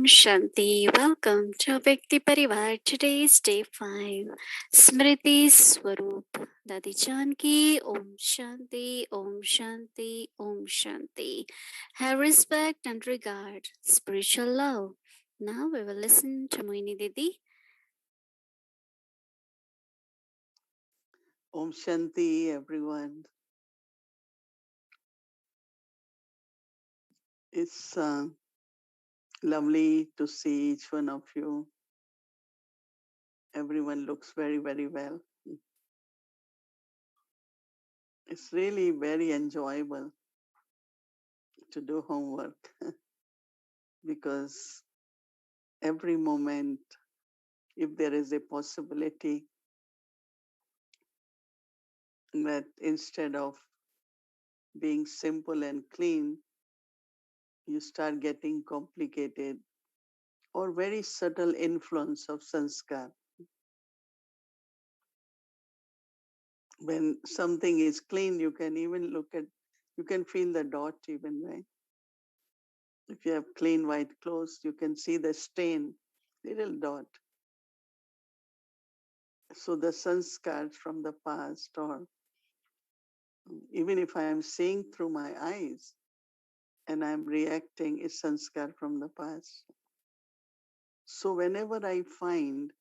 Shanti. Welcome to Vyakti Parivar. Today is day 5. Smriti Swarup. Dadi Janki. Om Shanti. Om Shanti. Om Shanti. Have respect and regard. Spiritual love. Now we will listen to Mohini Didi. Om Shanti, everyone. It's lovely to see each one of you. Everyone looks very, very well. It's really very enjoyable to do homework because every moment, if there is a possibility that instead of being simple and clean, you start getting complicated or very subtle influence of sanskar. When something is clean, you can even you can feel the dot even, right? If you have clean white clothes, you can see the stain, little dot. So the sanskars from the past, or even if I am seeing through my eyes and I'm reacting, is sanskar from the past. So whenever I find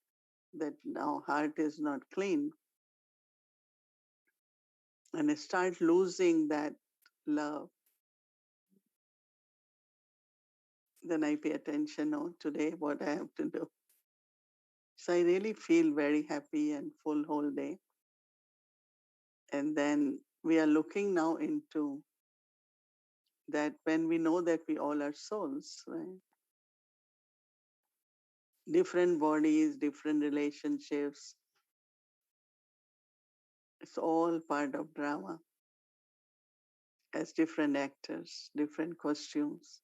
that now heart is not clean and I start losing that love, then I pay attention, oh, today what I have to do. So I really feel very happy and full whole day. And then we are looking now into that when we know that we all are souls, right? Different bodies, different relationships, it's all part of drama as different actors, different costumes.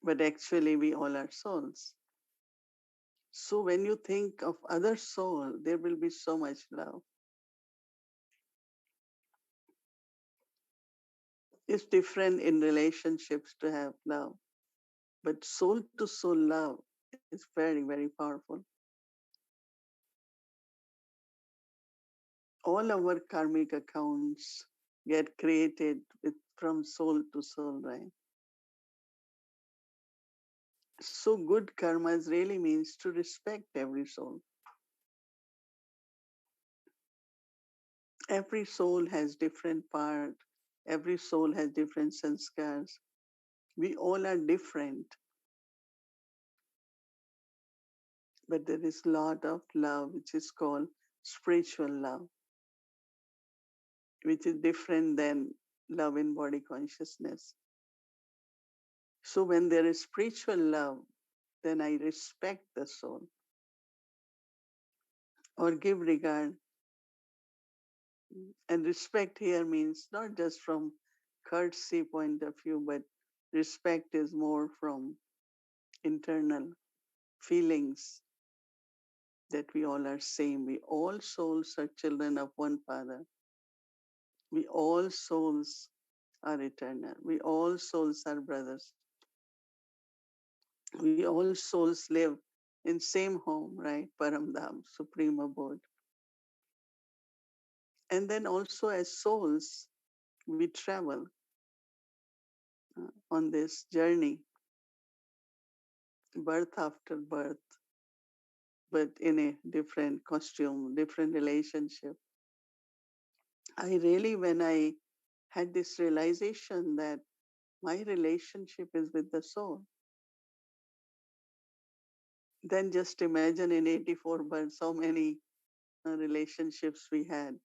But actually, we all are souls. So when you think of other soul, there will be so much love. It's different in relationships to have love, but soul to soul love is very, very powerful. All our karmic accounts get created from soul to soul, right? So good karmas really means to respect every soul. Every soul has different part. Every soul has different sanskars. We all are different, but there is a lot of love which is called spiritual love, which is different than love in body consciousness. So when there is spiritual love, then I respect the soul or give regard. And respect here means not just from courtesy point of view, but respect is more from internal feelings that we all are same. We all souls are children of one Father. We all souls are eternal. We all souls are brothers. We all souls live in same home, right? Paramdham, Supreme Abode. And then also as souls, we travel on this journey, birth after birth, but in a different costume, different relationship. I really, when I had this realization that my relationship is with the soul, then just imagine in 84 births how many relationships we had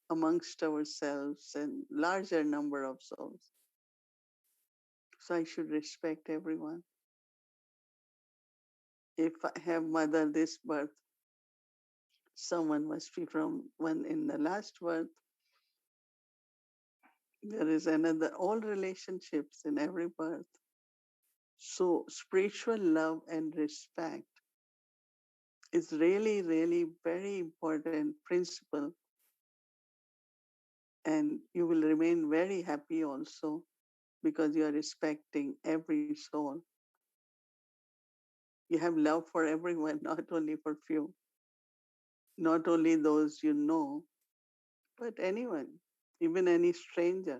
amongst ourselves and larger number of souls. So I should respect everyone. If I have mother this birth, someone must be from one in the last birth. There is another, all relationships in every birth. So spiritual love and respect is really, really very important principle. And you will remain very happy also because you are respecting every soul. You have love for everyone, not only for few, not only those you know, but anyone, even any stranger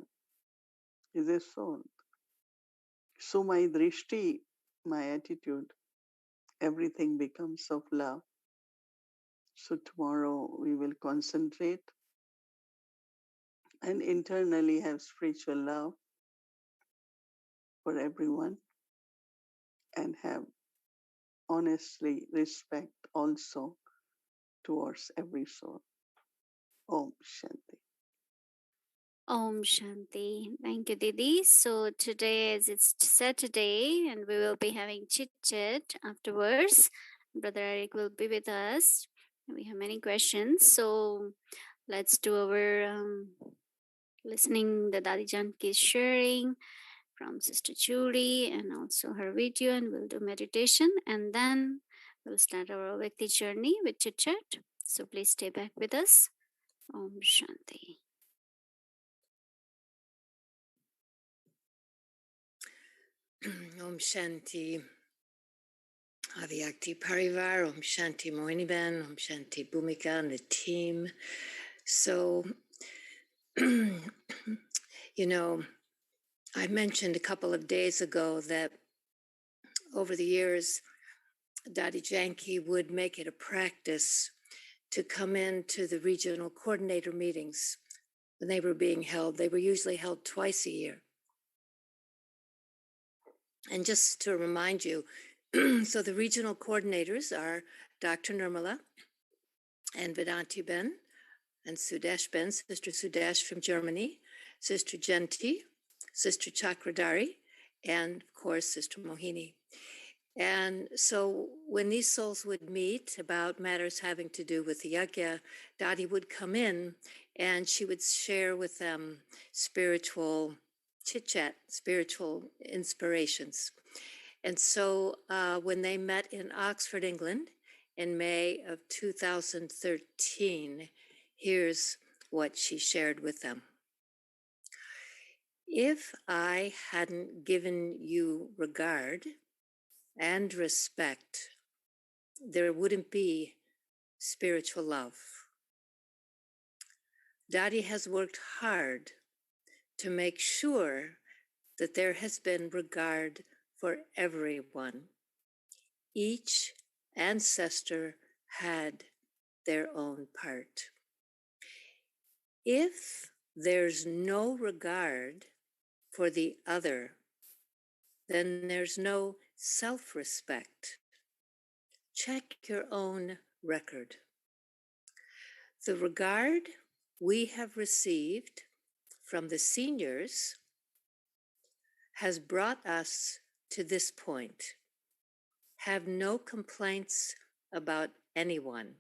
is a soul. So my drishti, my attitude, everything becomes of love. So tomorrow we will concentrate and internally have spiritual love for everyone and have honestly respect also towards every soul. Om Shanti. Om Shanti. Thank you, Didi. So today, as it's Saturday, and we will be having chit chat afterwards. Brother Eric will be with us. We have many questions, so let's do our listening. The Dadi Janki is sharing from Sister Julie and also her video, and we'll do meditation, and then we'll start our Vikti journey with chit chat. So please stay back with us. Om Shanti. Om Shanti, Avyakti Parivar, Om Shanti Mohini Ben, Om Shanti Bhumika and the team. So, you know, I mentioned a couple of days ago that over the years, Dadi Janki would make it a practice to come into the regional coordinator meetings when they were being held. They were usually held twice a year. And just to remind you, so the regional coordinators are Dr. Nirmala and Vedanti Ben and Sudesh Ben, Sister Sudesh from Germany, Sister Janki, Sister Chakradari, and of course, Sister Mohini. And so when these souls would meet about matters having to do with the yajna, Dadi would come in and she would share with them spiritual chit-chat, spiritual inspirations. And so when they met in Oxford, England, in May of 2013, here's what she shared with them. If I hadn't given you regard and respect, there wouldn't be spiritual love. Dadi has worked hard to make sure that there has been regard for everyone. Each ancestor had their own part. If there's no regard for the other, then there's no self-respect. Check your own record. The regard we have received from the seniors has brought us to this point. Have no complaints about anyone.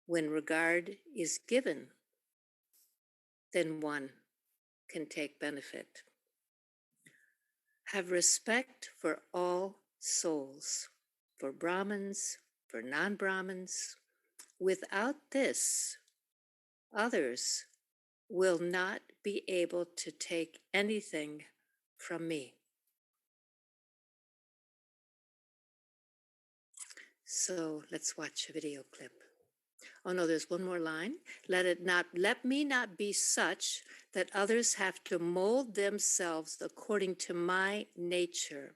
When regard is given, then one can take benefit. Have respect for all souls, for Brahmins, for non-Brahmins. Without this, others will not be able to take anything from me. So let's watch a video clip. Oh no, there's one more line. Let me not be such that others have to mold themselves according to my nature.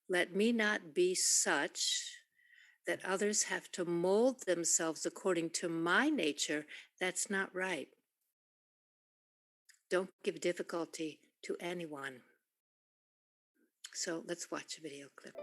Let me not be such that others have to mold themselves according to my nature. That's not right. Don't give difficulty to anyone. So let's watch a video clip.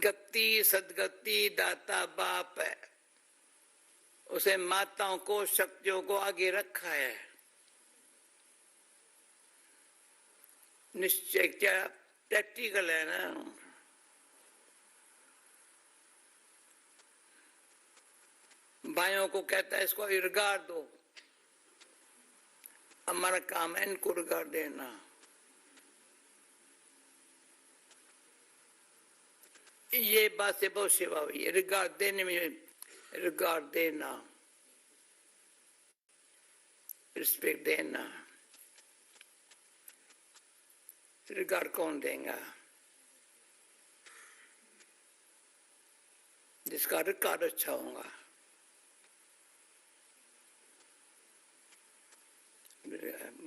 गति सदगति दाता बाप है, उसे माताओं को शक्तियों को आगे रखा है। निश्चय क्या प्रैक्टिकल है ना। भाइयों को कहता है इसको इरगार दो, हमारा काम है इनको रिगार्ड देना। ये बात से बहुत सेवा हुई है, रिगार्ड देने में, रिगार्ड देना, रिस्पेक्ट देना। रिगार्ड कौन देगा? जिसका रिकॉर्ड अच्छा होगा।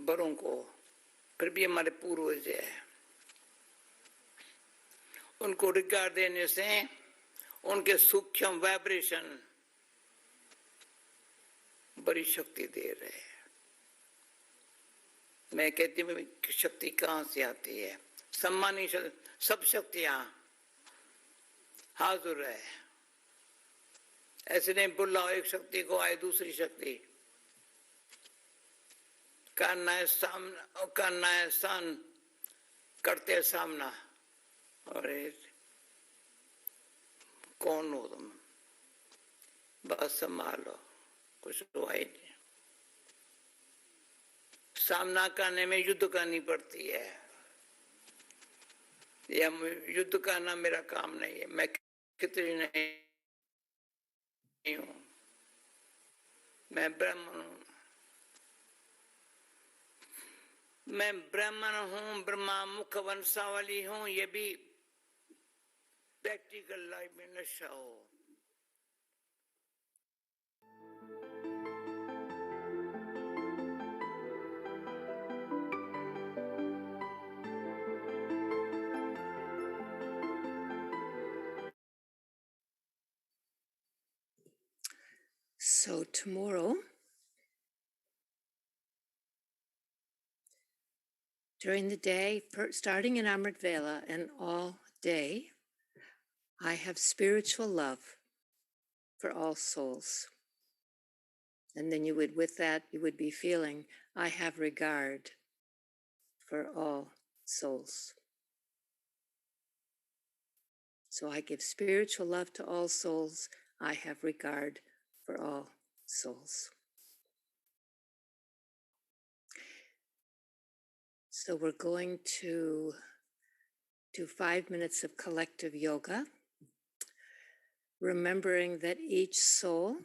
बड़ों को, फिर भी हमारे पूर्वज है, उनको रिगार्ड देने से उनके सूक्ष्म वाइब्रेशन बड़ी शक्ति दे रहे हैं। मैं कहती हूँ शक्ति कहाँ से आती है? सम्मानी सब शक्तियां हाजिर है। ऐसे नहीं बुलाओ एक शक्ति को आए दूसरी शक्ति। करना है सामना, करना है सन, करते है सामना। अरे कौन हो तुम? बस संभालो, कुछ हुआ ही नहीं। सामना करने में युद्ध करनी पड़ती है। या युद्ध करना मेरा काम नहीं है। मैं कितनी नहीं हूं, मैं ब्राह्मण हूं। मैं ब्राह्मण हूं, ब्रह्मा मुख वंशावली हूं। ये भी प्रैक्टिकल लाइफ में नशा हो। So tomorrow, during the day, starting in Amrit Vela and all day, I have spiritual love for all souls. And then you would, with that, you would be feeling, I have regard for all souls. So I give spiritual love to all souls. I have regard for all souls. So we're going to do 5 minutes of collective yoga, remembering that each soul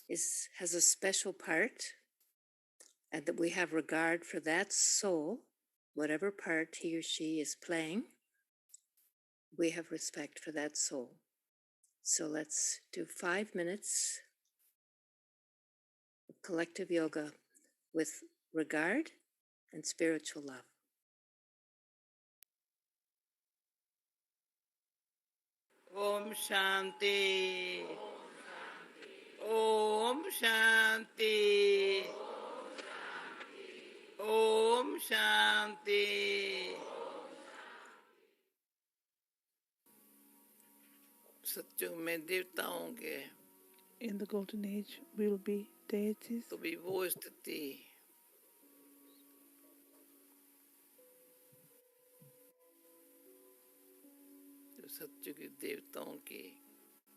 has a special part and that we have regard for that soul, whatever part he or she is playing, we have respect for that soul. So let's do 5 minutes of collective yoga with regard and spiritual love. Om Shanti, Om Shanti, Om Shanti. सत्युग में देवताओं के, In the golden age will be deities. तो भी वो स्थिति जो सत्युग के देवताओं की,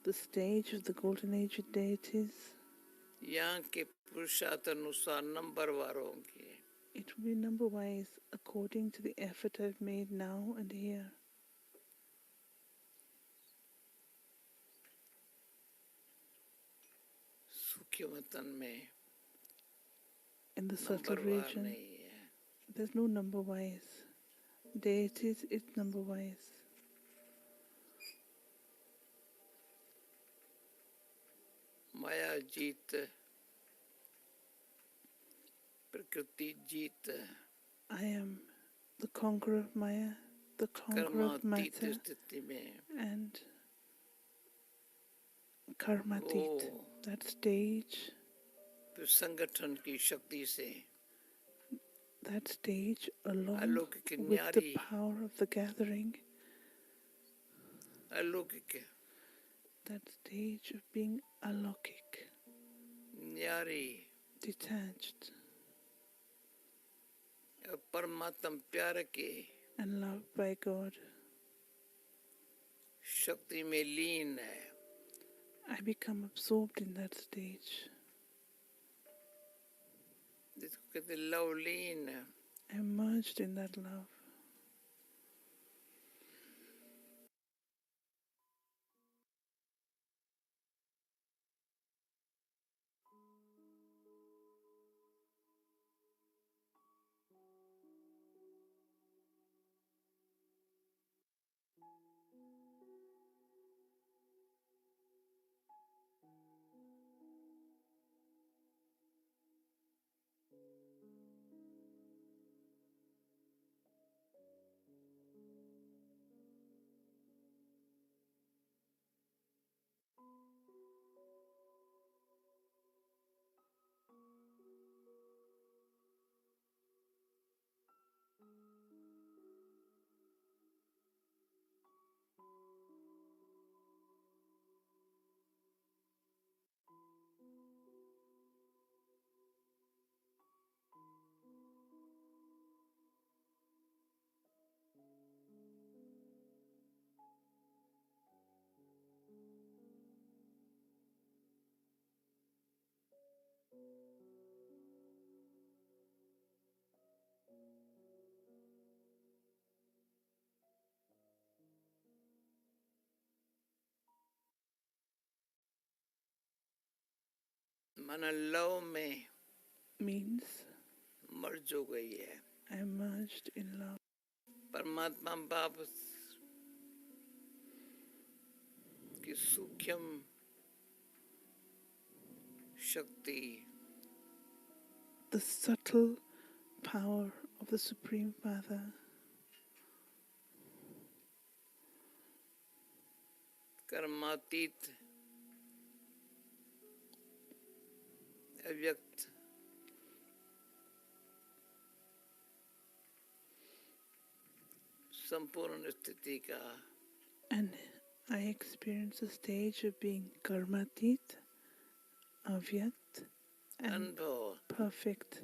The stage of the golden age deities. यहाँ के पुरुषार्थ अनुसार नंबर वार होंगे। It will be number wise according to the effort I've made now and here. सूक्ष्मतन में In the subtle number war region, नहीं है। there's no number wise. Deities, it's number wise. माया जीत, प्रकृति जीत, I am the conqueror of Maya, the conqueror of कर्मातीत matter, स्थिति में and karmatit, that stage, फिर संगठन की शक्ति से that stage along अलौकिक with the न्यारी, power of the gathering, अलौकिक that stage of being alokik, न्यारी detached और परमात्म प्यार के and loved by God. शक्ति में लीन है। I become absorbed in that stage. जिसको with the love lean. Emerged in that love. माना लव में Means मर्ज हो गई है. emerged in love. परमात्मा बाप की सूक्ष्म शक्ति, The subtle power of the Supreme Father, कर्मातीत अव्यक्त संपूर्ण स्थिति का and I experience a stage of being karmatit, avyakt, and अनुभव perfect.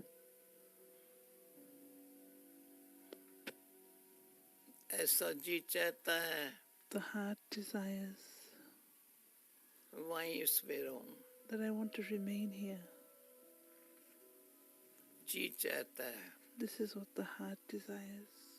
ऐसा जी चाहता है The heart desires वहीं उसमें रहूं. that I want to remain here. जी चाहता है. This is what the heart desires.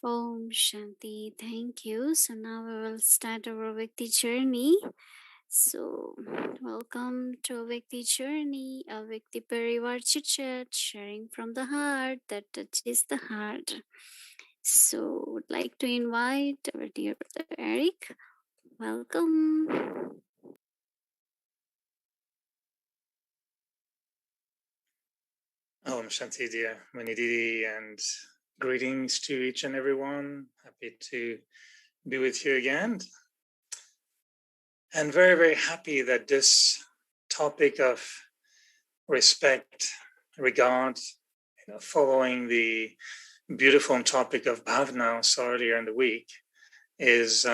Om Shanti. Thank you. So now we will start our Vikti journey. So, welcome to a Vikti journey, a Vikti Parivar chit chat, sharing from the heart that touches the heart. So, would like to invite our dear brother Eric. Welcome. Om Shanti, dear Mohini Didi, and greetings to each and everyone. Happy to be with you again. And very, very happy that this topic of respect, regard, following the beautiful topic of bhavana also earlier in the week is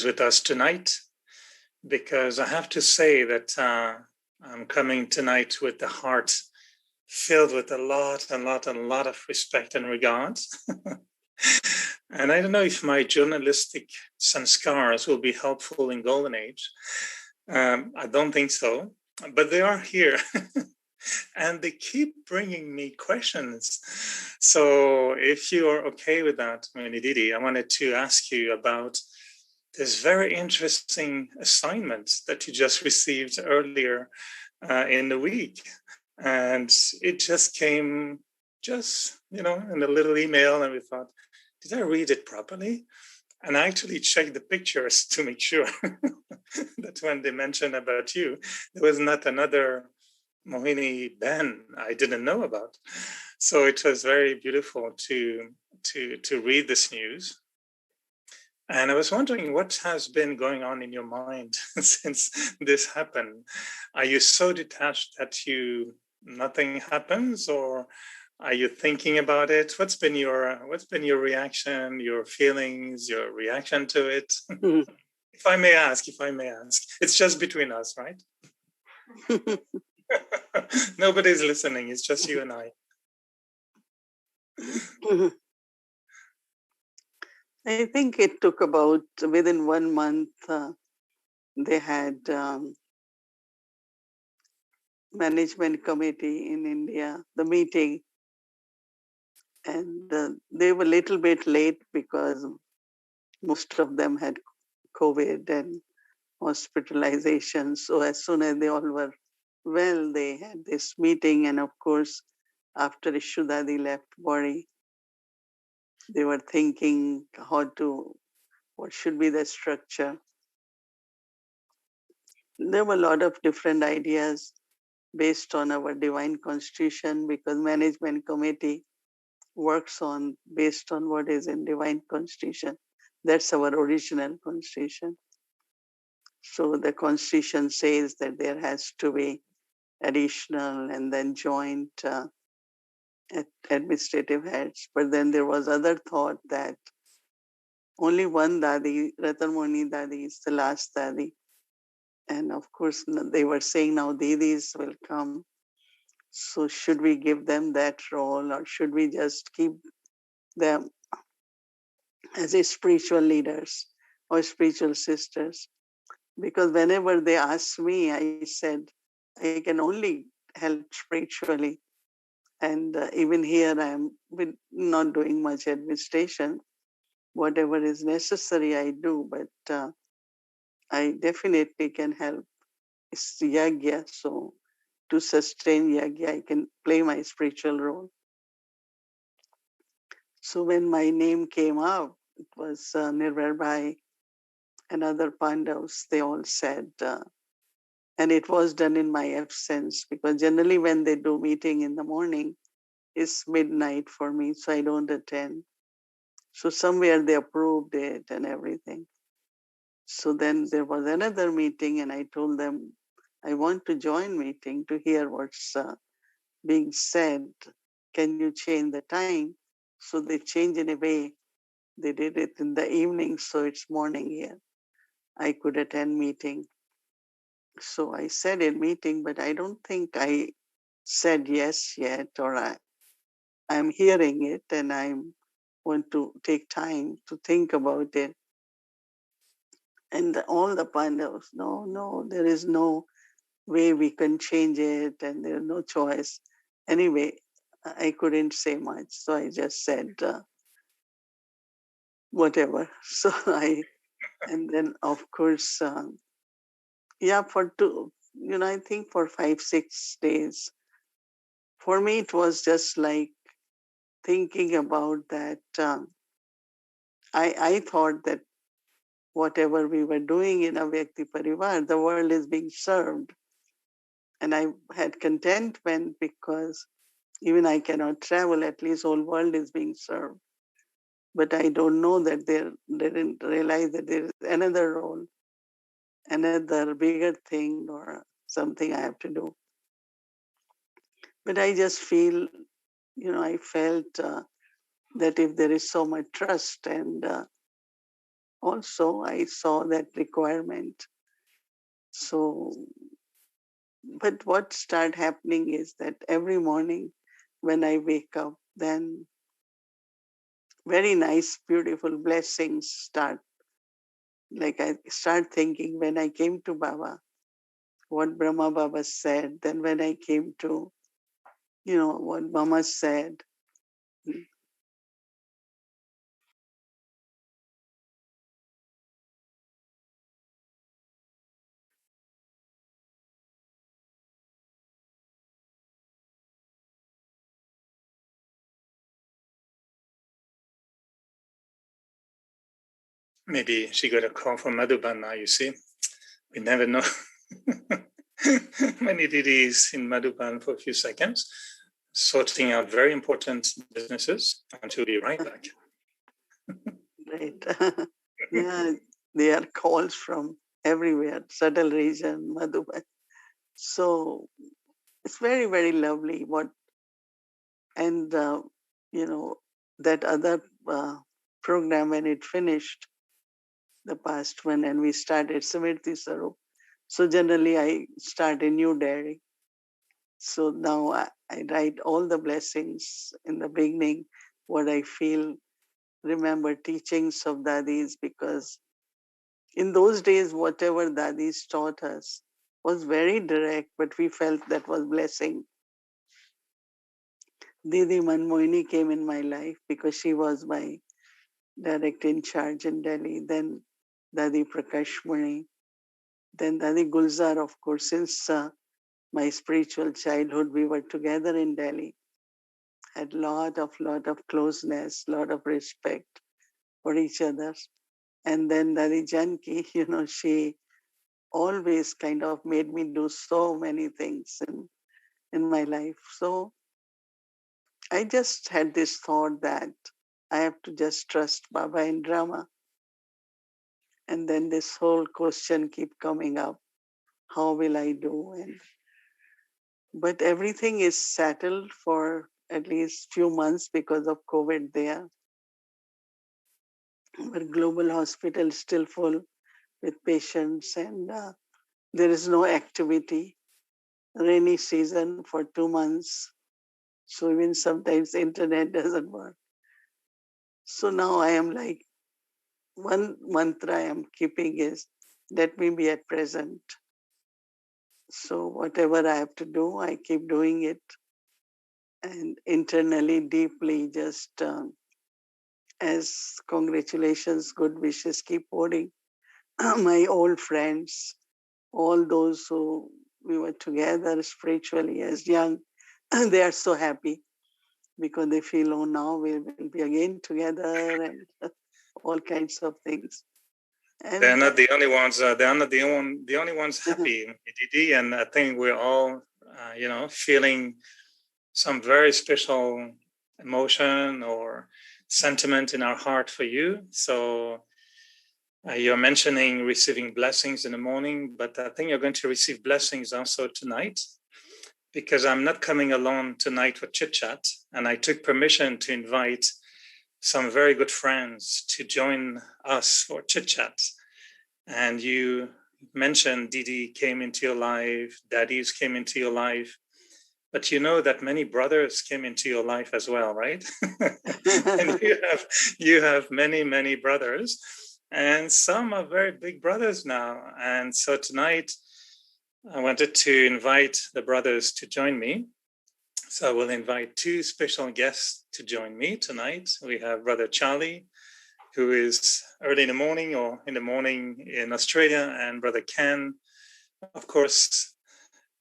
with us tonight, because I have to say that I'm coming tonight with the heart filled with a lot of respect and regard. And I don't know if my journalistic sanskars will be helpful in Golden Age. I don't think so, but they are here. And they keep bringing me questions. So if you are okay with that, Mohini Didi, I wanted to ask you about this very interesting assignment that you just received earlier in the week. And it just came in a little email, and we thought, did I read it properly? And I actually checked the pictures to make sure that when they mentioned about you, there was not another Mohini Ben I didn't know about. So it was very beautiful to read this news. And I was wondering what has been going on in your mind since this happened. Are you so detached that nothing happens, or are you thinking about it? What's been your reaction, your feelings, your reaction to it? If I may ask, it's just between us, right? Nobody's listening. It's just you and I. I think it took about within 1 month, they had management committee in India, the meeting, and they were a little bit late because most of them had COVID and hospitalization. So as soon as they all were well, they had this meeting. And of course, after Ishu Dadi left body, they were thinking what should be the structure. There were a lot of different ideas based on our divine constitution, because management committee works on based on what is in divine constitution. That's our original constitution. So the constitution says that there has to be additional and then joint administrative heads. But then there was other thought that only one Dadi, Ratanmoni Dadi, is the last Dadi. And of course, they were saying now Didis will come. So should we give them that role, or should we just keep them as a spiritual leaders or spiritual sisters? Because whenever they asked me, I said, I can only help spiritually. And even here, I am not doing much administration. Whatever is necessary, I do, but I definitely can help. It's yagya, so to sustain yagya, I can play my spiritual role. So when my name came up, it was Nirvar Bhai and other Pandavas, they all said, and it was done in my absence, because generally when they do meeting in the morning, it's midnight for me, so I don't attend. So somewhere they approved it and everything. So then there was another meeting, and I told them, I want to join meeting to hear what's being said. Can you change the time? So they changed in a way. They did it in the evening, so it's morning here. I could attend meeting. So I said in meeting, but I don't think I said yes yet, or I'm hearing it and I want to take time to think about it. And all the Pandavas, no, there is no way we can change it, and there's no choice. Anyway, I couldn't say much, so I just said whatever. So and then of course, for I think for 5-6 days, for me it was just like thinking about that. I thought that whatever we were doing in Avyakti Parivar, the world is being served. And I had contentment because even I cannot travel, at least whole world is being served. But I don't know that they didn't realize that there is another role, another bigger thing or something I have to do. But I just feel, I felt that if there is so much trust, and also I saw that requirement. So But what started happening is that every morning when I wake up, then very nice, beautiful blessings start. Like I start thinking when I came to Baba, what Brahma Baba said, then when I came to, what Mama said. Maybe she got a call from Madhuban now, you see. We never know. Mohini Didi is in Madhuban for a few seconds, sorting out very important businesses, and she'll be right back. Right. Yeah, they are calls from everywhere, subtle region, Madhuban. So it's very, very lovely. And that other program, when it finished, the past one, and we started Smriti Swarup. So generally I start a new diary. So now I write all the blessings in the beginning, what I feel, remember teachings of Dadis, because in those days, whatever Dadis taught us was very direct, but we felt that was blessing. Didi Mohini came in my life because she was my direct in charge in Delhi. Then Dadi Prakash Muni, then Dadi Gulzar, of course, since my spiritual childhood, we were together in Delhi, had lot of closeness, lot of respect for each other. And then Dadi Janki, she always kind of made me do so many things in my life. So I just had this thought that I have to just trust Baba in drama. And then this whole question keep coming up. How will I do? But everything is settled for at least few months because of COVID there. But global hospital is still full with patients, and there is no activity. Rainy season for 2 months. So even sometimes internet doesn't work. So now I am like, one mantra I am keeping is, let me be at present. So whatever I have to do, I keep doing it. And internally, deeply, just as congratulations, good wishes keep pouring. My old friends, all those who we were together spiritually as young, they are so happy because they feel, oh, now we will be again together and all kinds of things. And they're not the only ones. They're not the only ones happy, Didi, and I think we're all, feeling some very special emotion or sentiment in our heart for you. So you're mentioning receiving blessings in the morning, but I think you're going to receive blessings also tonight, because I'm not coming alone tonight for chit chat, and I took permission to invite some very good friends to join us for chit chat. And you mentioned Didi came into your life, Daddies came into your life, but you know that many brothers came into your life as well, right? And you have many brothers, and some are very big brothers now. And so tonight I wanted to invite the brothers to join me. So I will invite two special guests to join me tonight. We have Brother Charlie, who is early in the morning or in the morning in Australia, and Brother Ken, of course,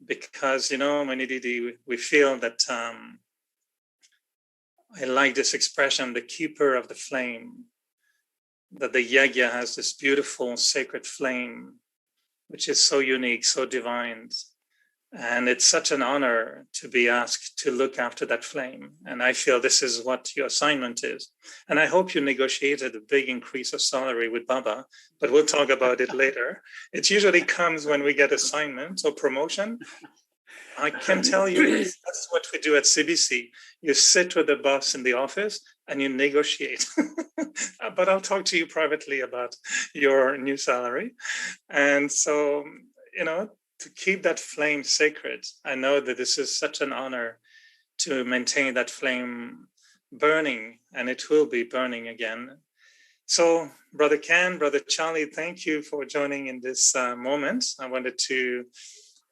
because, Mohini Didi, we feel that I like this expression, the keeper of the flame, that the yagya has this beautiful sacred flame, which is so unique, so divine. And it's such an honor to be asked to look after that flame. And I feel this is what your assignment is. And I hope you negotiated a big increase of salary with Baba, but we'll talk about it later. It usually comes when we get assignment or promotion. I can tell you that's what we do at CBC. You sit with the boss in the office and you negotiate. But I'll talk to you privately about your new salary. And so, to keep that flame sacred. I know that this is such an honor to maintain that flame burning, and it will be burning again. So, Brother Ken, Brother Charlie, thank you for joining in this moment. I wanted to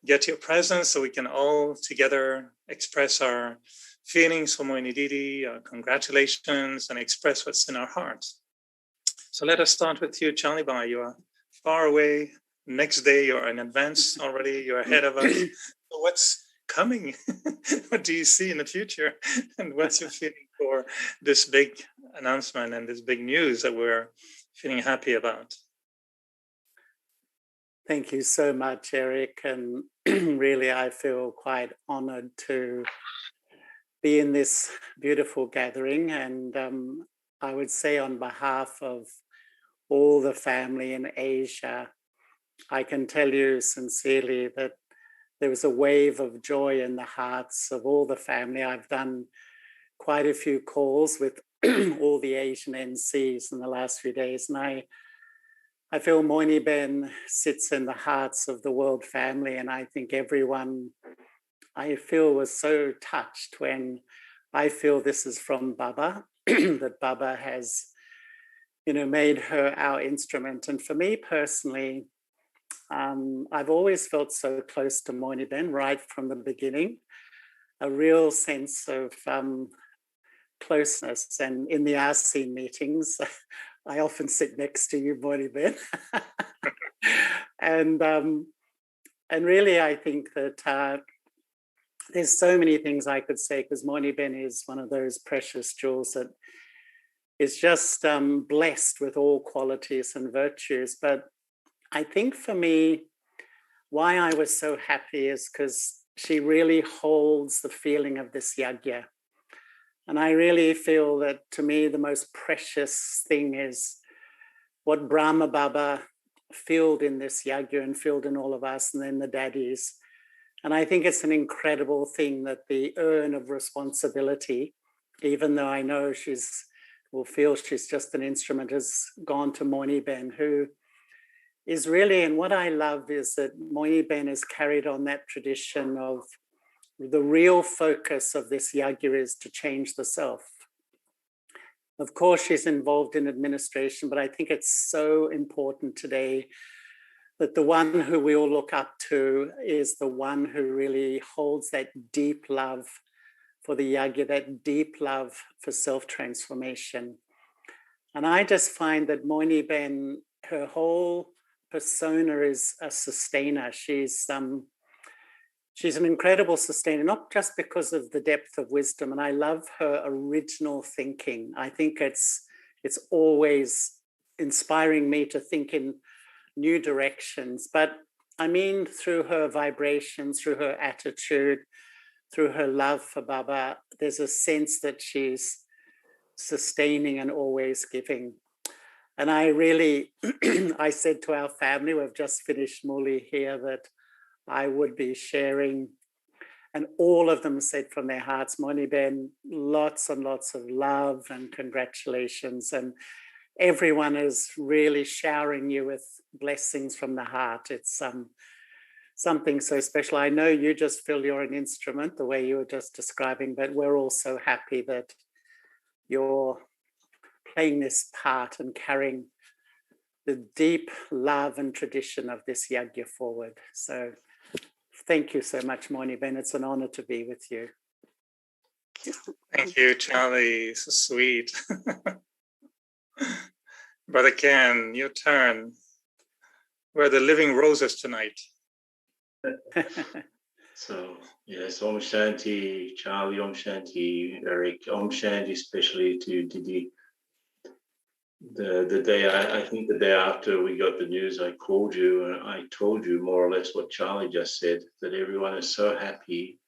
get your presence so we can all together express our feelings for Mohini Didi, our congratulations, and express what's in our hearts. So let us start with you, Charlie Bai. You are far away. Next day, you're in advance already. You're ahead of us. So what's coming? What do you see in the future? And what's your feeling for this big announcement and this big news that we're feeling happy about? Thank you so much, Eric. And really, I feel quite honored to be in this beautiful gathering. And I would say on behalf of all the family in Asia, I can tell you sincerely that there was a wave of joy in the hearts of all the family. I've done quite a few calls with all the Asian NCs in the last few days, and I feel Mohini Ben sits in the hearts of the world family, and I think everyone, I feel, was so touched when I feel this is from Baba, that Baba has, made her our instrument. And for me personally, I've always felt so close to Mohini Ben right from the beginning, a real sense of closeness. And in the RC meetings, I often sit next to you, Mohini Ben. And really, I think that there's so many things I could say, because Mohini Ben is one of those precious jewels that is just blessed with all qualities and virtues. But I think for me, why I was so happy is because she really holds the feeling of this yagya. And I really feel that, to me, the most precious thing is what Brahma Baba filled in this yagya and filled in all of us, and then the Dadis. And I think it's an incredible thing that the urn of responsibility, even though I know she's just an instrument, has gone to Mohini Ben, who is really, and what I love is that Mohini Ben has carried on that tradition of the real focus of this yagya is to change the self. Of course, she's involved in administration, but I think it's so important today that the one who we all look up to is the one who really holds that deep love for the yagya, that deep love for self-transformation. And I just find that Mohini Ben, her whole persona is a sustainer. She's an incredible sustainer, not just because of the depth of wisdom. And I love her original thinking. I think it's always inspiring me to think in new directions. But I mean, through her vibrations, through her attitude, through her love for Baba, there's a sense that she's sustaining and always giving. And I really, I said to our family, we've just finished Muli here, that I would be sharing, and all of them said from their hearts, Mohini Ben, lots and lots of love and congratulations. And everyone is really showering you with blessings from the heart. It's something so special. I know you just feel you're an instrument, the way you were just describing, but we're all so happy that you're playing this part and carrying the deep love and tradition of this yagya forward. So thank you so much, Mohini Ben. It's an honor to be with you. Thank you, Charlie. So sweet. Brother Ken, your turn. We're the living roses tonight. So, yes, Om Shanti, Charlie, Om Shanti, Eric, Om Shanti, especially to Didi. The day, I think the day after we got the news, I called you and I told you more or less what Charlie just said, that everyone is so happy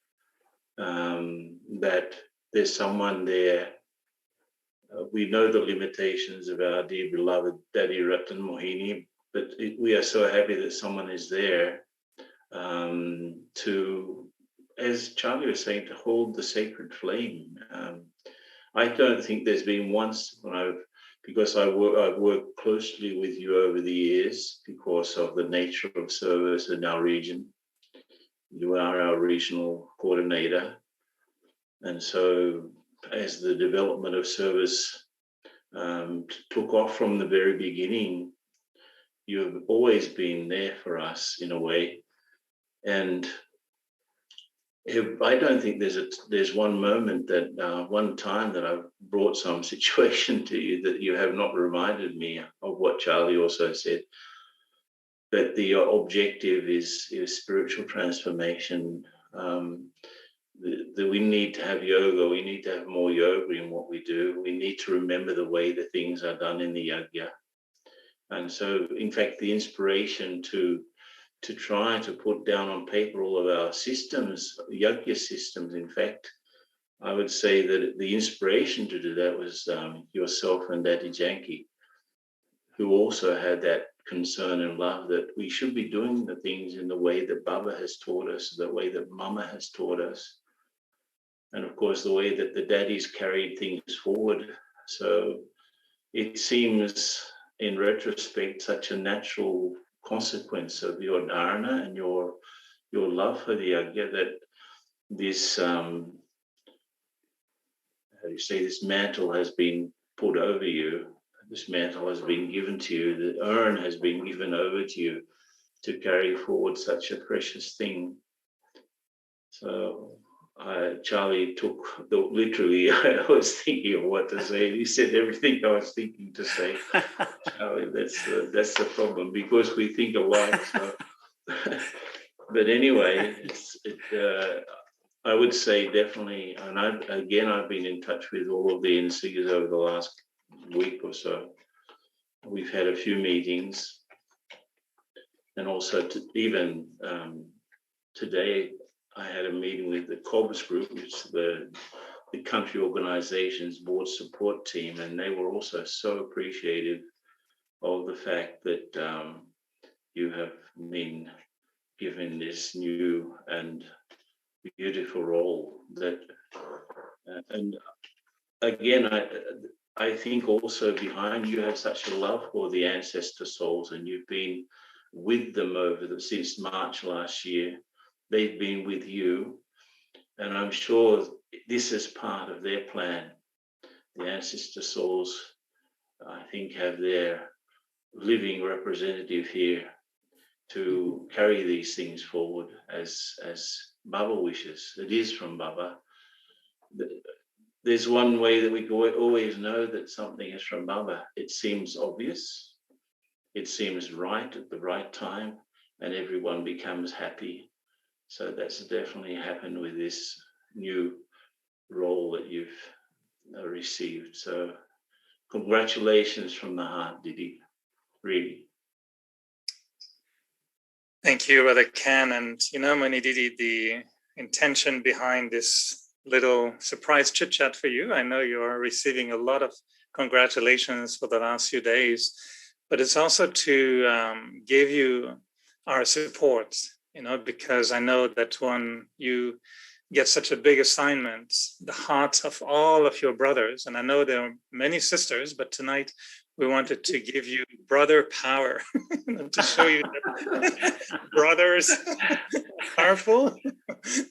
that there's someone there. We know the limitations of our dear beloved Dadi Ratan Mohini, but we are so happy that someone is there to, as Charlie was saying, to hold the sacred flame. I don't think there's been once when because I've worked closely with you over the years because of the nature of service in our region. You are our regional coordinator. And so as the development of service took off from the very beginning, you have always been there for us in a way. And I don't think there's one moment that one time that I've brought some situation to you that you have not reminded me of what Charlie also said, that the objective is spiritual transformation. We need to have yoga. We need to have more yoga in what we do. We need to remember the way that things are done in the yajna. And so, in fact, the inspiration to try to put down on paper all of our systems, yajna systems, in fact, I would say that the inspiration to do that was yourself and Dadi Janki, who also had that concern and love that we should be doing the things in the way that Baba has taught us, the way that Mama has taught us, and of course the way that the Daddies carried things forward. So it seems in retrospect such a natural consequence of your dharana and your love for the yajna that this this mantle has been put over you. This mantle has been given to you. The urn has been given over to you to carry forward such a precious thing. So Charlie took literally. I was thinking of what to say. He said everything I was thinking to say. Charlie, that's the problem because we think alike. So. But anyway, I would say definitely, and I've been in touch with all of the NCs over the last week or so. We've had a few meetings, and also even today I had a meeting with the COBS group, which is the country organization's board support team, and they were also so appreciative of the fact that you have been given this new and beautiful role that and again I think also behind you have such a love for the ancestor souls, and you've been with them since March last year. They've been with you, and I'm sure this is part of their plan. The ancestor souls, I think, have their living representative here to carry these things forward as Baba wishes. It is from Baba. There's one way that we always know that something is from Baba. It seems obvious, it seems right at the right time, and everyone becomes happy. So that's definitely happened with this new role that you've received. So congratulations from the heart, Didi, really. Thank you, Brother Ken. And Mohini Didi, the intention behind this little surprise chit chat for you, I know you are receiving a lot of congratulations for the last few days, but it's also to give you our support, because I know that when you get such a big assignment, the hearts of all of your brothers, and I know there are many sisters, but tonight we wanted to give you brother power to show you that brothers are powerful.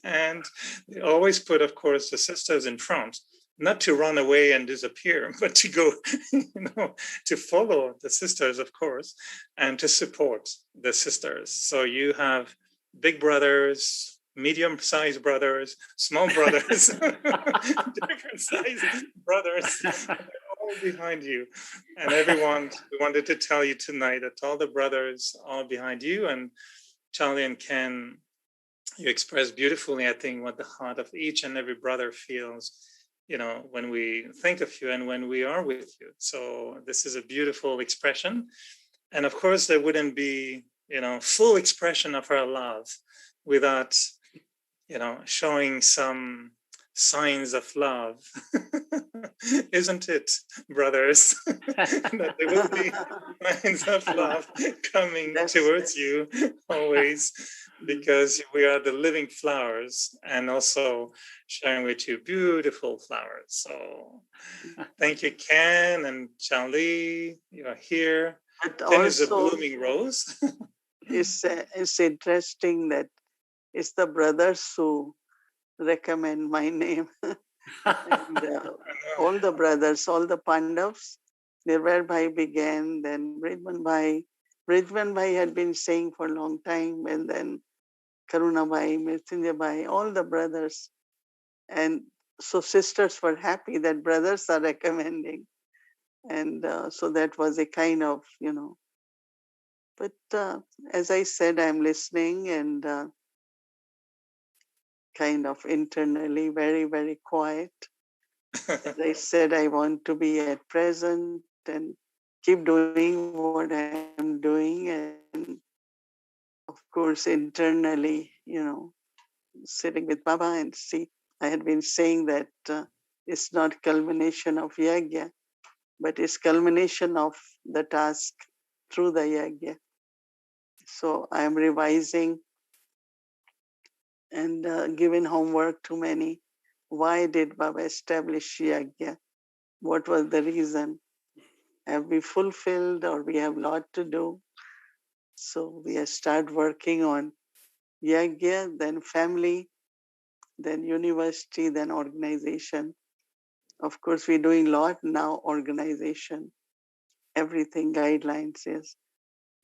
And they always put, of course, the sisters in front, not to run away and disappear, but to go, to follow the sisters, of course, and to support the sisters. So you have big brothers, medium-sized brothers, small brothers, different sized brothers, all behind you. And everyone, we wanted to tell you tonight that all the brothers are behind you. And Charlie and Ken, you expressed beautifully, I think, what the heart of each and every brother feels, when we think of you and when we are with you. So this is a beautiful expression. And of course, there wouldn't be, full expression of our love without, showing some signs of love. Isn't it, brothers? That there will be signs of love coming towards you always, because we are the living flowers, and also sharing with you beautiful flowers. So thank you, Ken and Charlie. You are here. But Ken is a also, blooming rose. it's interesting that It's the brothers who recommend my name. And all the brothers, all the Pandavas, Nirvair Bhai began, then Bridman Bhai had been saying for a long time, and then Karuna Bhai, Mrityunjay Bhai, all the brothers. And so sisters were happy that brothers are recommending. And so that was a kind of, but as I said, I'm listening and kind of internally very, very quiet. As I said, I want to be at present and keep doing what I'm doing. And of course, internally, sitting with Baba and see, I had been saying that it's not culmination of yagya, but it's culmination of the task through the yagya. So I am revising and given homework to many. Why did Baba establish yagya? What was the reason? Have we fulfilled or we have a lot to do? So we start working on yagya, then family, then university, then organization. Of course, we're doing a lot now, organization, everything, guidelines, yes.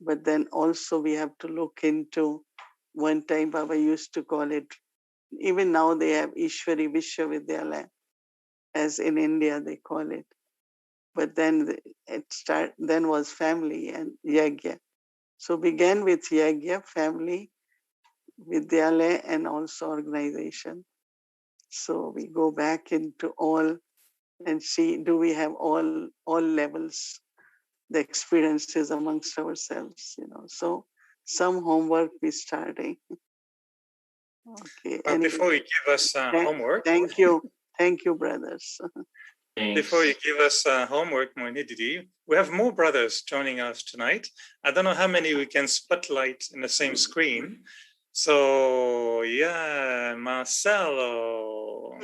But then also we have to look into, one time Baba used to call it, even now they have Ishwari Vishwavidyalaya, as in India they call it. But then then was family and yagya. So began with yagya, family, Vidyalaya, and also organization. So we go back into all and see, do we have all levels, the experiences amongst ourselves, So some homework we starting. Okay. Well, before you give us homework. Thank you. Thank you, brothers. Thanks. Before you give us homework, Mohini Didi, we have more brothers joining us tonight. I don't know how many we can spotlight in the same screen. So, yeah, Marcelo,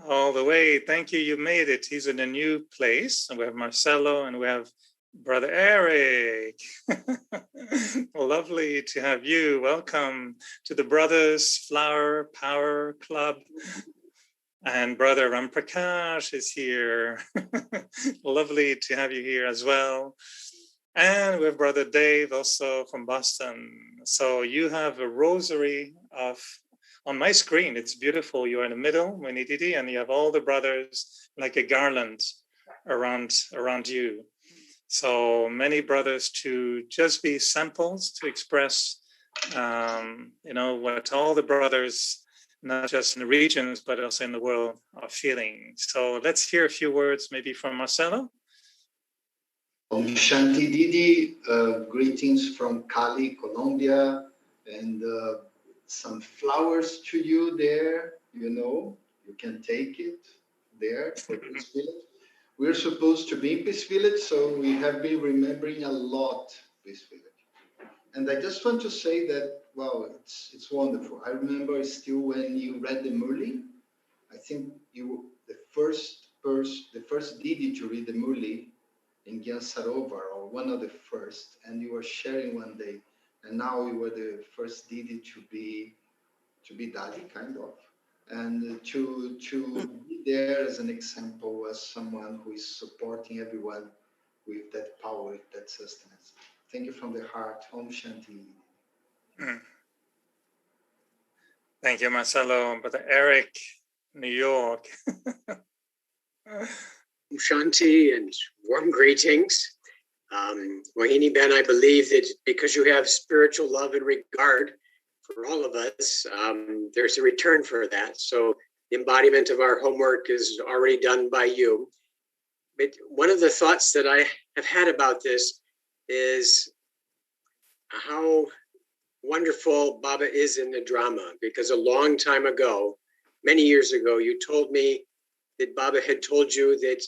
all the way. Thank you. You made it. He's in a new place. And we have Marcelo and we have Brother Eric. Lovely to have you. Welcome to the Brothers Flower Power Club. And Brother Ramprakash is here. Lovely to have you here as well. And we have Brother Dave also from Boston. So you have a rosary on my screen. It's beautiful. You're in the middle, Mohini Didi, and you have all the brothers like a garland around you. So many brothers to just be samples to express, what all the brothers, not just in the regions, but also in the world, are feeling. So let's hear a few words maybe from Marcelo. Om Shanti Didi, greetings from Cali, Colombia, and some flowers to you there, you can take it there for Peace Village. We're supposed to be in Peace Village, so we have been remembering a lot Peace Village. And I just want to say that, wow, it's wonderful. I remember still when you read the Murli. I think you the first Didi to read the Murli in Gyan Sarovar, or one of the first, and you were sharing one day, and now you were the first Didi to be Dadi, kind of, and to be there as an example, as someone who is supporting everyone with that power, that sustenance. Thank you from the heart. Om Shanti. Thank you, Marcelo. Brother Eric, New York. Shanti and warm greetings. Mohini Ben, I believe that because you have spiritual love and regard for all of us, there's a return for that. So the embodiment of our homework is already done by you. But one of the thoughts that I have had about this is how wonderful Baba is in the drama, because a long time ago, many years ago, you told me that Baba had told you that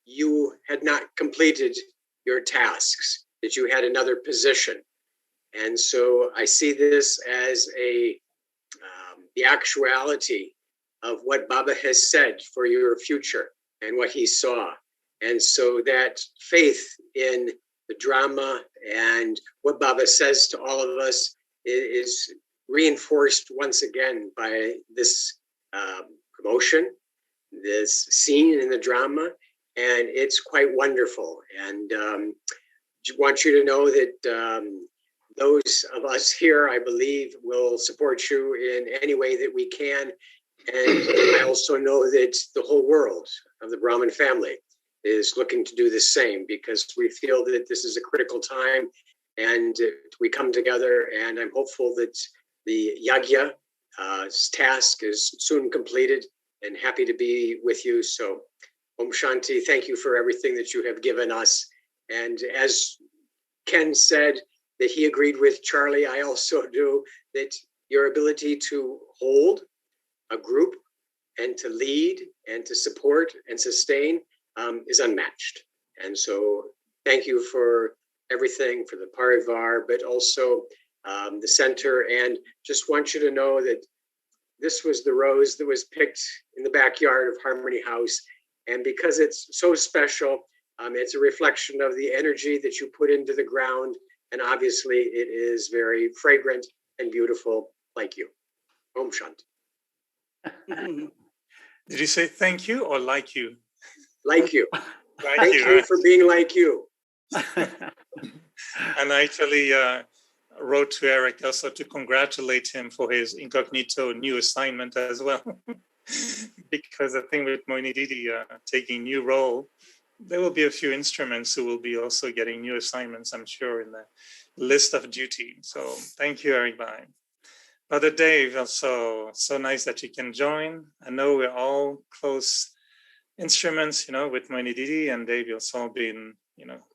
you had not completed your tasks, that you had another position. And so I see this as the actuality of what Baba has said for your future and what he saw. And so that faith in the drama and what Baba says to all of us is reinforced once again by this promotion, this scene in the drama, and it's quite wonderful. And want you to know that those of us here, I believe, will support you in any way that we can. And I also know that the whole world of the Brahmin family is looking to do the same, because we feel that this is a critical time and we come together, and I'm hopeful that the yagya task is soon completed, and happy to be with you. So Om Shanti, thank you for everything that you have given us. And as Ken said that he agreed with Charlie, I also do, that your ability to hold a group and to lead and to support and sustain is unmatched. And so thank you for everything, for the Parivar, but also the center. And just want you to know that this was the rose that was picked in the backyard of Harmony House. And because it's so special, it's a reflection of the energy that you put into the ground. And obviously it is very fragrant and beautiful, like you. Om Shanti. Did you say thank you or like you? Like you. Like Thank you for being like you. And I actually wrote to Eric also to congratulate him for his incognito new assignment as well. Because I think with Mohini Didi taking new role, there will be a few instruments who will be also getting new assignments, I'm sure, in the list of duty. So thank you, Eric. Bye. Brother Dave, also so nice that you can join. I know we're all close instruments, with Mohini Didi, and Dave, you've also been,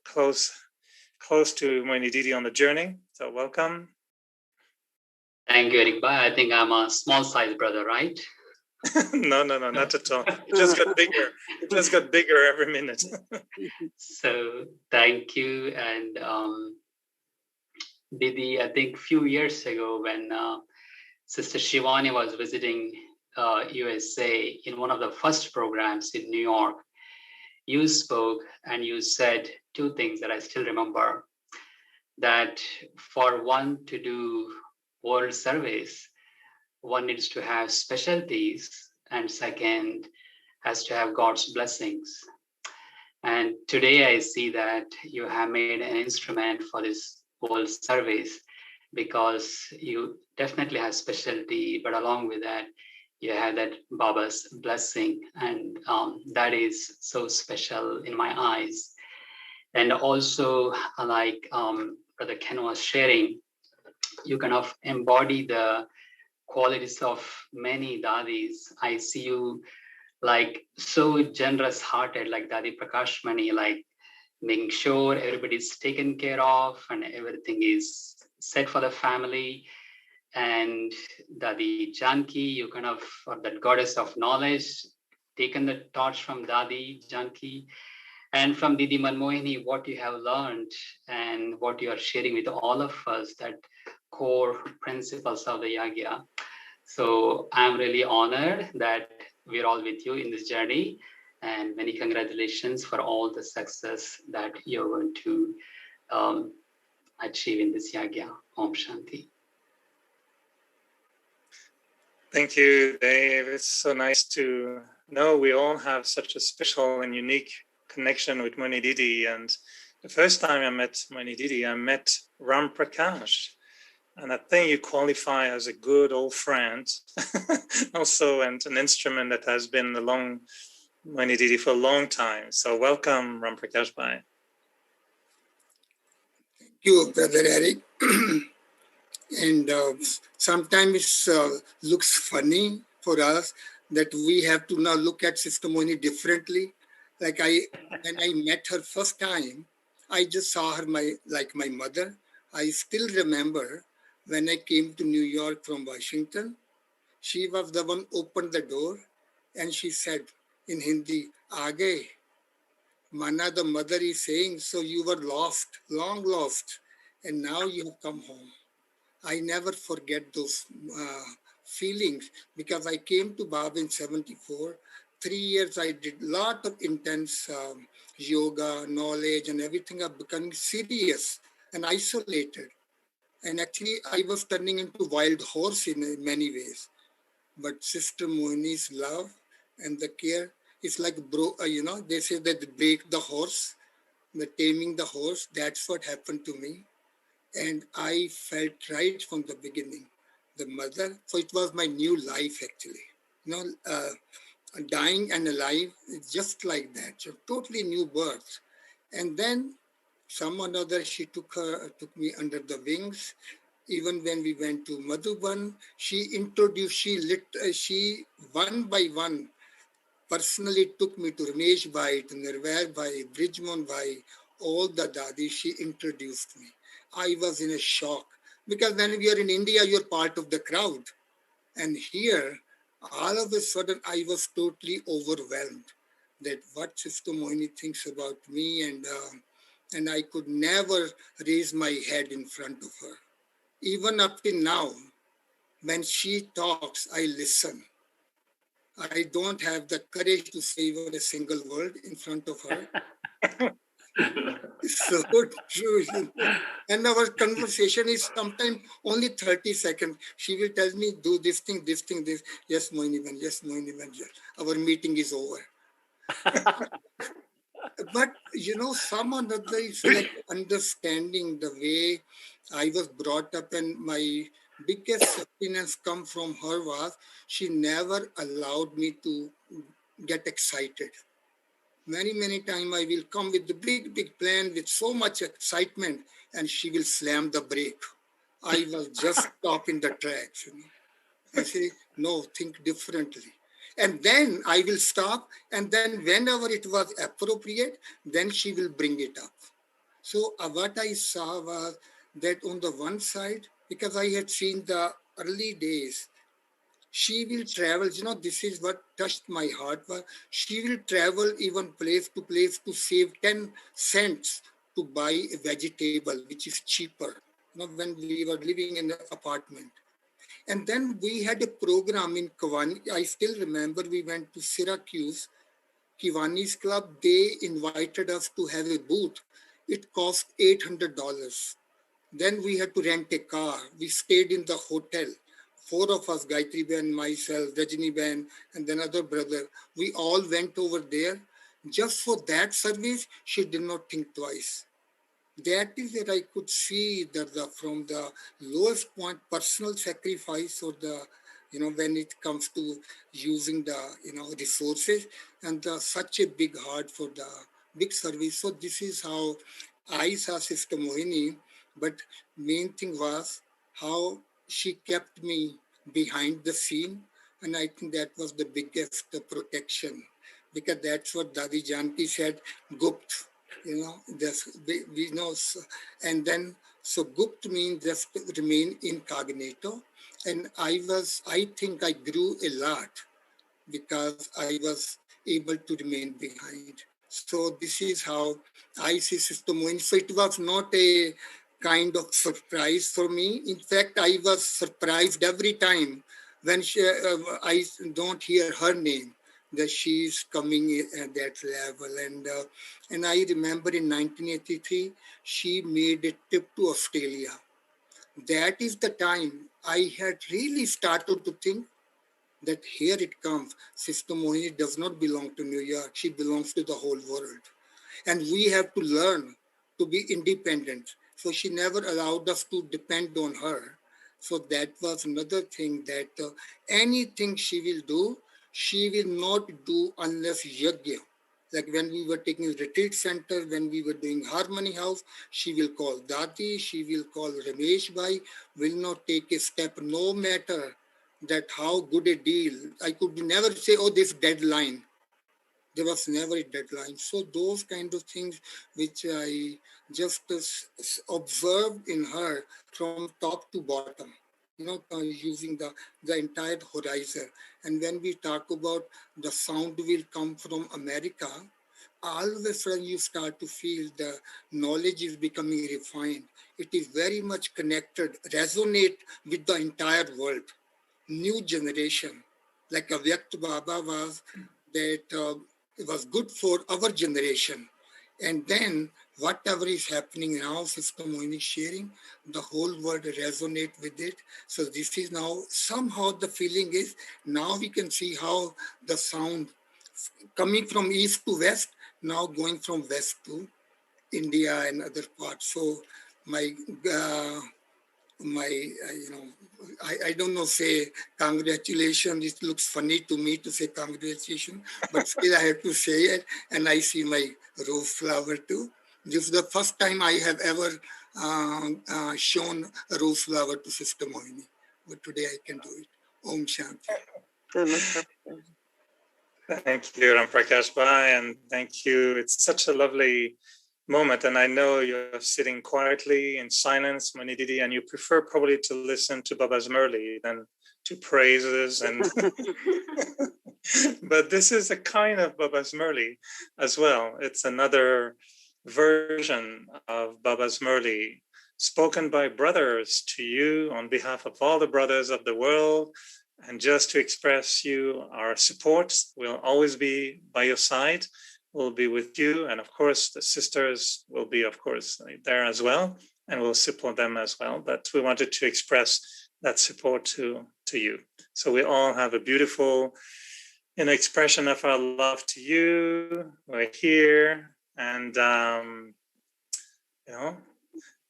close to Mohini Didi on the journey. So welcome. Thank you, Eric. I think I'm a small size brother, right? No, not at all. It just got bigger. It just got bigger every minute. So thank you. And Didi, I think a few years ago when Sister Shivani was visiting USA in one of the first programs in New York, you spoke and you said two things that I still remember, that for one to do world service, one needs to have specialties, and second has to have God's blessings. And today I see that you have made an instrument for this world service, because you definitely have specialty, but along with that, you have that Baba's blessing, and that is so special in my eyes. And also, like Brother Ken was sharing, you kind of embody the qualities of many Dadis. I see you like so generous hearted, like Dadi Prakashmani, like making sure everybody's taken care of and everything is set for the family. And Dadi Janki, you kind of, or that goddess of knowledge, taken the torch from Dadi Janki, and from Didi Manmohini, what you have learned and what you are sharing with all of us, that core principles of the Yagya. So I'm really honored that we're all with you in this journey, and many congratulations for all the success that you're going to achieve in this Yagya. Om Shanti. Thank you, Dave. It's so nice to know we all have such a special and unique connection with Mohini Didi. And the first time I met Mohini Didi, I met Ram Prakash. And I think you qualify as a good old friend also, and an instrument that has been along Mohini Didi for a long time. So welcome, Ram Prakash Bhai. Thank you, Brother Eric. And sometimes it looks funny for us that we have to now look at Sister Mohini differently. Like when I met her first time, I just saw her like my mother. I still remember when I came to New York from Washington, she was the one who opened the door and she said in Hindi, Aage. Mana, the mother is saying, so you were lost, long lost, and now you have come home. I never forget those feelings, because I came to Baba in 74. 3 years I did a lot of intense yoga, knowledge, and everything. I'm becoming serious and isolated. And actually, I was turning into wild horse in many ways. But Sister Mohini's love and the care is like, they say that they break the horse, the taming the horse. That's what happened to me. And I felt right from the beginning, the mother. So it was my new life, actually. You know, dying and alive, it's just like that. So totally new birth. And then someone other, she took me under the wings. Even when we went to Madhuban, she one by one personally took me to Ramesh Bhai, to Nirvair Bhai, Brijmon Bhai, all the Dadi, she introduced me. I was in a shock because when we are in India, you're part of the crowd. And here, all of a sudden, I was totally overwhelmed that what Sister Mohini thinks about me, and I could never raise my head in front of her. Even up till now, when she talks, I listen. I don't have the courage to say even a single word in front of her. It's so true. And our conversation is sometimes only 30 seconds. She will tell me, do this thing, this thing, this. Yes, Mohini Ben, yes, Mohini Ben. Yes. Our meeting is over. But, some another is like understanding the way I was brought up, and my biggest happiness come from her was she never allowed me to get excited. Many times I will come with the big plan with so much excitement, and she will slam the brake. I will just stop in the tracks. I say, no, think differently. And then I will stop, and then whenever it was appropriate, then she will bring it up. So what I saw was that on the one side, because I had seen the early days, she will travel, this is what touched my heart. She will travel even place to save 10 cents to buy a vegetable, which is cheaper, when we were living in an apartment. And then we had a program in Kavani. I still remember we went to Syracuse, Kiwani's Club. They invited us to have a booth. It cost $800. Then we had to rent a car. We stayed in the hotel. Four of us, Gayatri Ben, myself, Rajini Ben, and then other brother. We all went over there. Just for that service, she did not think twice. That is where I could see that from the lowest point, personal sacrifice, or when it comes to using the, resources, and such a big heart for the big service. So this is how I saw Sister Mohini, but main thing was how she kept me behind the scene. And I think that was the biggest protection, because that's what Dadi Janki said, Gupt. We know, and then so Gupt means just remain incognito, and I think I grew a lot because I was able to remain behind. So this is how I see Sister Mohini. So it was not a kind of surprise for me. In fact, I was surprised every time when I don't hear her name, that she is coming at that level. And I remember in 1983, she made a trip to Australia. That is the time I had really started to think that here it comes. Sister Mohini does not belong to New York. She belongs to the whole world. And we have to learn to be independent. So she never allowed us to depend on her. So that was another thing, that anything she will do, she will not do unless yajna. Like when we were taking retreat center, when we were doing Harmony House, she will call Dadi, she will call Ramesh Bhai, will not take a step, no matter that how good a deal. I could never say, oh, this deadline. There was never a deadline. So those kind of things which I just observed in her from top to bottom, using the entire horizon. And when we talk about the sound will come from America, all of a sudden you start to feel the knowledge is becoming refined. It is very much connected, resonate with the entire world. New generation, like Avyakt Baba was, that it was good for our generation. And then whatever is happening now, Sister Mohini sharing, the whole world resonate with it. So this is now, somehow the feeling is, now we can see how the sound coming from east to west, now going from west to India and other parts. So my I don't know, say congratulations. It looks funny to me to say congratulations, but still I have to say it. And I see my rose flower too. This is the first time I have ever shown a rose flower to Sister Mohini. But today I can do it. Om Shanti. Thank you, Ram Prakash Bhai, and thank you. It's such a lovely moment, and I know you're sitting quietly in silence, Mohini Didi, and you prefer probably to listen to Baba's Murli than to praises. And but this is a kind of Baba's Murli as well. It's another version of Baba's Murli, spoken by brothers to you on behalf of all the brothers of the world. And just to express you our support, we'll always be by your side. We'll be with you. And of course, the sisters will be, of course, there as well. And we'll support them as well. But we wanted to express that support to you. So we all have a beautiful expression of our love to you. We're here. And,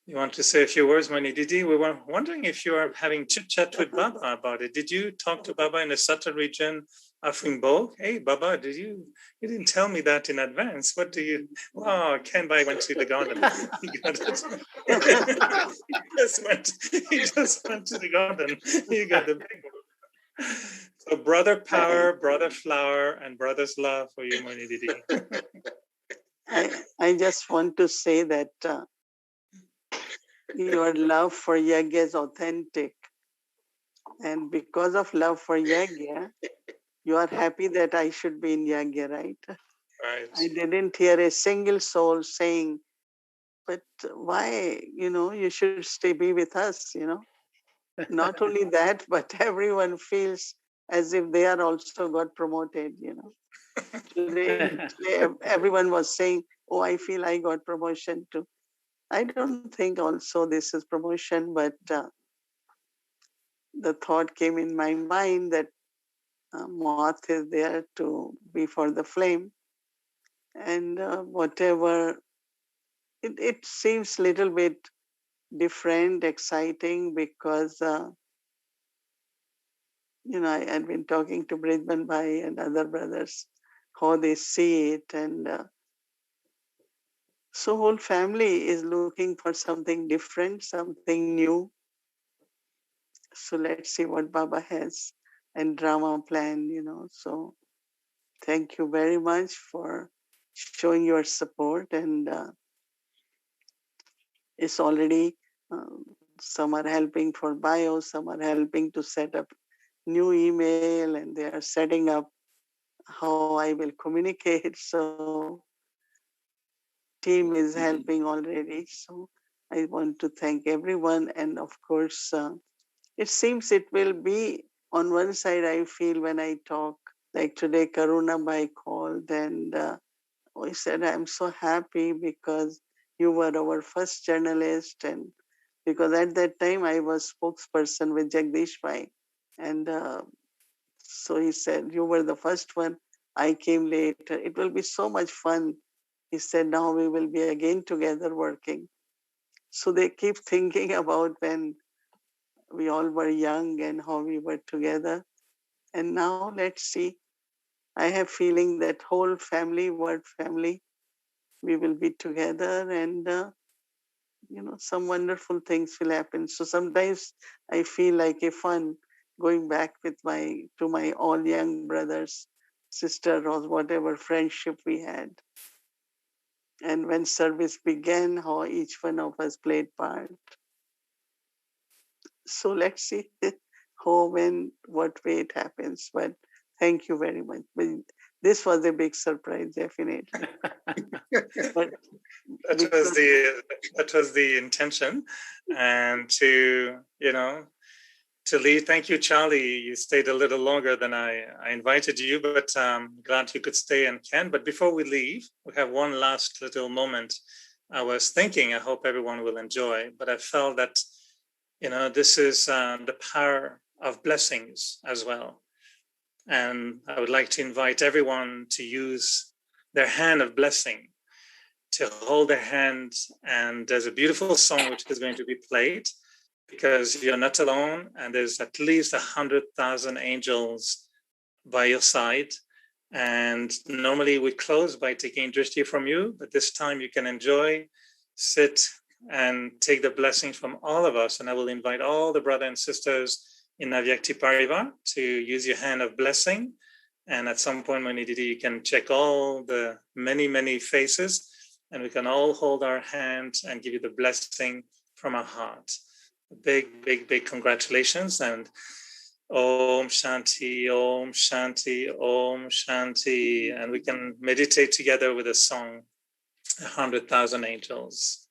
you want to say a few words, Mohini Didi? We were wondering if you are having chit-chat with Baba about it. Did you talk to Baba in the Satta region of Rimbo? Hey, Baba, you didn't tell me that in advance. What do you... Wow, Ken Bai went to the garden. He got it. he just went to the garden. He got the big one. So brother power, brother flower, and brother's love for you, Mohini Didi. I just want to say that your love for Yagya is authentic. And because of love for Yagya, you are happy that I should be in Yagya, right? Right. I didn't hear a single soul saying, but why, you should be with us, Not only that, but everyone feels as if they are also got promoted, Today, everyone was saying, oh, I feel I got promotion too. I don't think also this is promotion, but the thought came in my mind that moth is there to be for the flame. And whatever, it seems little bit different, exciting, because, I had been talking to Bridman Bhai and other brothers, how they see it. And so whole family is looking for something different, something new. So let's see what Baba has and drama plan, So thank you very much for showing your support. And it's already, some are helping for bio, some are helping to set up new email, and they are setting up how I will communicate. So team is helping already. So I want to thank everyone. And of course, it seems it will be on one side, I feel when I talk, like today, Karuna Bai called and we said, I'm so happy because you were our first journalist. And because at that time I was spokesperson with Jagdish Bai. And so he said, you were the first one. I came later. It will be so much fun. He said, now we will be again together working. So they keep thinking about when we all were young and how we were together. And now let's see. I have feeling that whole family, word family, we will be together, and some wonderful things will happen. So sometimes I feel like a fun going back with to my all young brothers, sister, or whatever friendship we had. And when service began, how each one of us played part. So let's see how, when, what way it happens. But thank you very much. But this was a big surprise, definitely. But that was the intention, and to to leave. Thank you, Charlie. You stayed a little longer than I invited you, but glad you could stay and can. But before we leave, we have one last little moment. I was thinking, I hope everyone will enjoy, but I felt that, this is the power of blessings as well. And I would like to invite everyone to use their hand of blessing, to hold their hand. And there's a beautiful song which is going to be played, because you're not alone, and there's at least 100,000 angels by your side. And normally we close by taking drishti from you, but this time you can enjoy, sit, and take the blessings from all of us. And I will invite all the brothers and sisters in Navyakti Parivar to use your hand of blessing. And at some point, Mohini Didi, you can check all the many, many faces, and we can all hold our hands and give you the blessing from our heart. Big, big, big congratulations, and Om Shanti, Om Shanti, Om Shanti. And we can meditate together with a song, 100,000 Angels.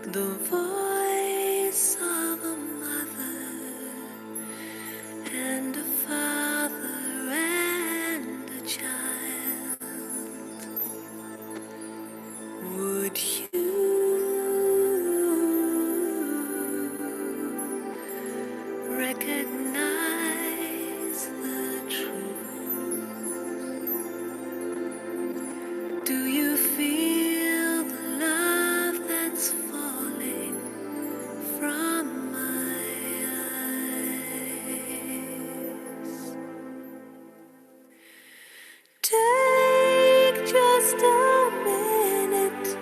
The voice of a mother and a father and a child. Would you recognize the truth? Do you feel the love that's falling from my eyes? Take just a minute,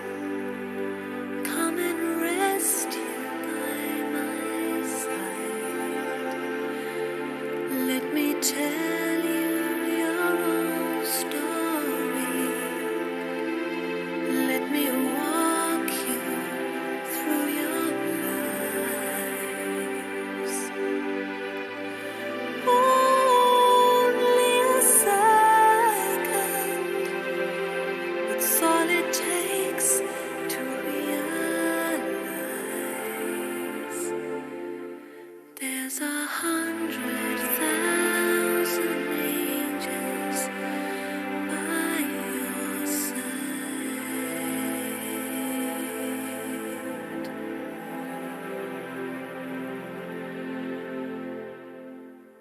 come and rest here by my side. Let me tell you your own story. Let me walk you through your lives. Only a second, it's all it takes to realize there's 100,000 angels by your side.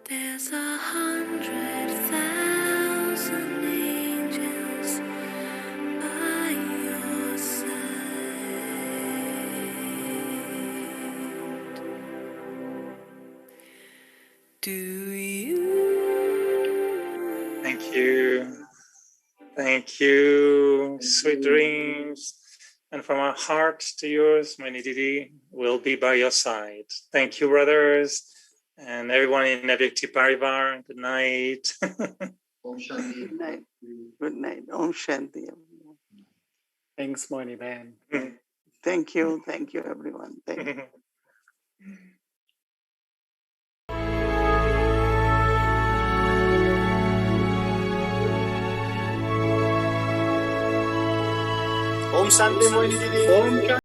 There's 100,000 angels by your side. Do you? Thank you. Thank you. Sweet dreams. And from our heart to yours, Mohini Didi, will be by your side. Thank you, brothers. And everyone in Navyakti Parivar, good night. Om Shanti. Good night. Good night. Om Shanti. Thanks, Mohini Ben. Thank you. Thank you, everyone. Thank you. Om Shanti Mohini Didi.